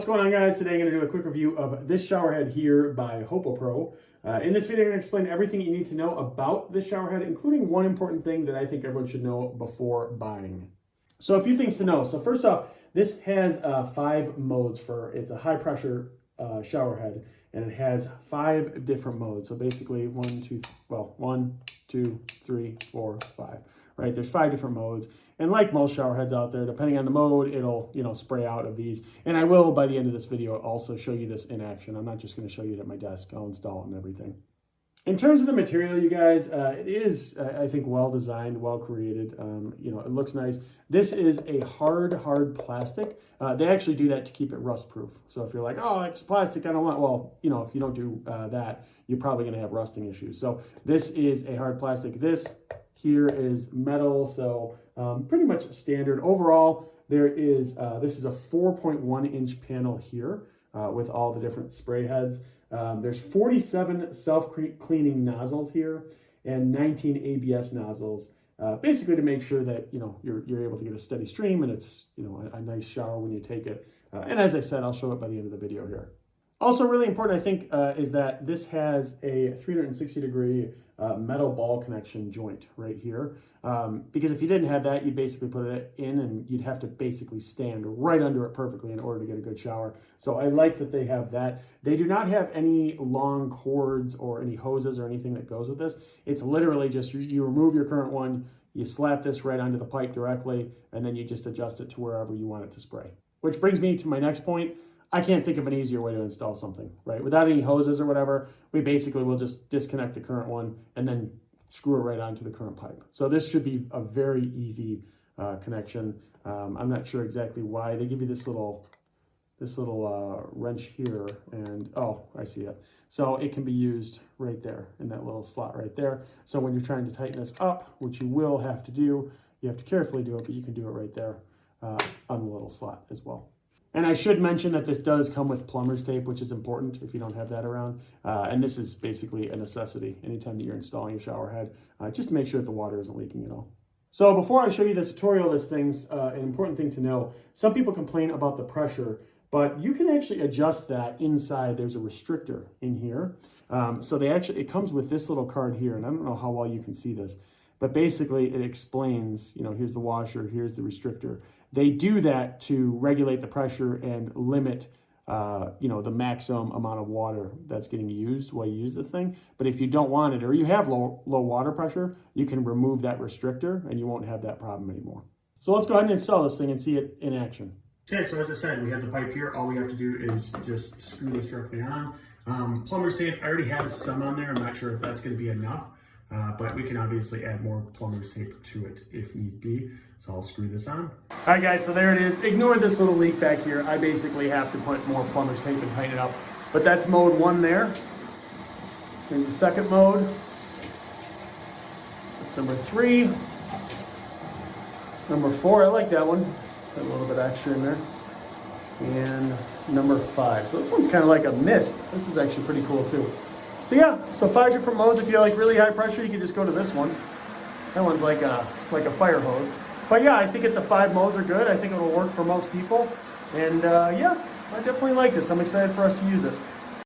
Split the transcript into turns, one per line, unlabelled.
What's going on, guys? Today I'm going to do a quick review of this shower head here by HOPOPRO. In this video I'm going to explain everything you need to know about this shower head, including one important thing that I think everyone should know before buying. So a few things to know. So first off, this has 5 modes it's a high pressure shower head, and it has 5 different modes. So basically 1, 2, 3, 4, 5. Right, there's 5 different modes, and like most shower heads out there, depending on the mode, it'll spray out of these. And I will, by the end of this video, also show you this in action. I'm not just going to show you it at my desk. I'll install it and everything. In terms of the material, you guys, it is, I think, well designed, well created. It looks nice. This is a hard plastic. They actually do that to keep it rust proof. So if you're like, oh, it's plastic, I don't want, well, if you don't do that, you're probably going to have rusting issues. So this is a hard plastic. This here is metal, so pretty much standard. Overall, this is a 4.1 inch panel here with all the different spray heads. There's 47 self-cleaning nozzles here and 19 ABS nozzles, basically to make sure that you're able to get a steady stream and it's a nice shower when you take it. And as I said, I'll show it by the end of the video here. Also really important, I think, is that this has a 360-degree metal ball connection joint right here. Because if you didn't have that, you'd basically put it in and you'd have to basically stand right under it perfectly in order to get a good shower. So I like that they have that. They do not have any long cords or any hoses or anything that goes with this. It's literally just you remove your current one, you slap this right onto the pipe directly, and then you just adjust it to wherever you want it to spray. Which brings me to my next point. I can't think of an easier way to install something, right? Without any hoses or whatever, we basically will just disconnect the current one and then screw it right onto the current pipe. So this should be a very easy connection. I'm not sure exactly why. They give you this little wrench here, and oh, I see it. So it can be used right there in that little slot right there. So when you're trying to tighten this up, which you will have to do, you have to carefully do it, but you can do it right there on the little slot as well. And I should mention that this does come with plumber's tape, which is important if you don't have that around. And this is basically a necessity anytime that you're installing a shower head, just to make sure that the water isn't leaking at all. So before I show you the tutorial of this thing's an important thing to know. Some people complain about the pressure, but you can actually adjust that inside. There's a restrictor in here. So it comes with this little card here, and I don't know how well you can see this, but basically it explains, here's the washer, here's the restrictor. They do that to regulate the pressure and limit, the maximum amount of water that's getting used while you use the thing. But if you don't want it, or you have low water pressure, you can remove that restrictor and you won't have that problem anymore. So let's go ahead and install this thing and see it in action. Okay, so as I said, we have the pipe here. All we have to do is just screw this directly on. Plumber's tape, I already have some on there. I'm not sure if that's going to be enough. But we can obviously add more plumber's tape to it if need be. So I'll screw this on. All right, guys, so there it is. Ignore this little leak back here. I basically have to put more plumber's tape and tighten it up. But that's mode 1 there. Here's the second mode. That's number 3. Number 4, I like that one. Got a little bit extra in there. And number 5. So this one's kind of like a mist. This is actually pretty cool too. So yeah, so 5 different modes. If you like really high pressure, you can just go to this one. That one's like a fire hose. But yeah, I think the 5 modes are good. I think it'll work for most people. And yeah, I definitely like this. I'm excited for us to use it.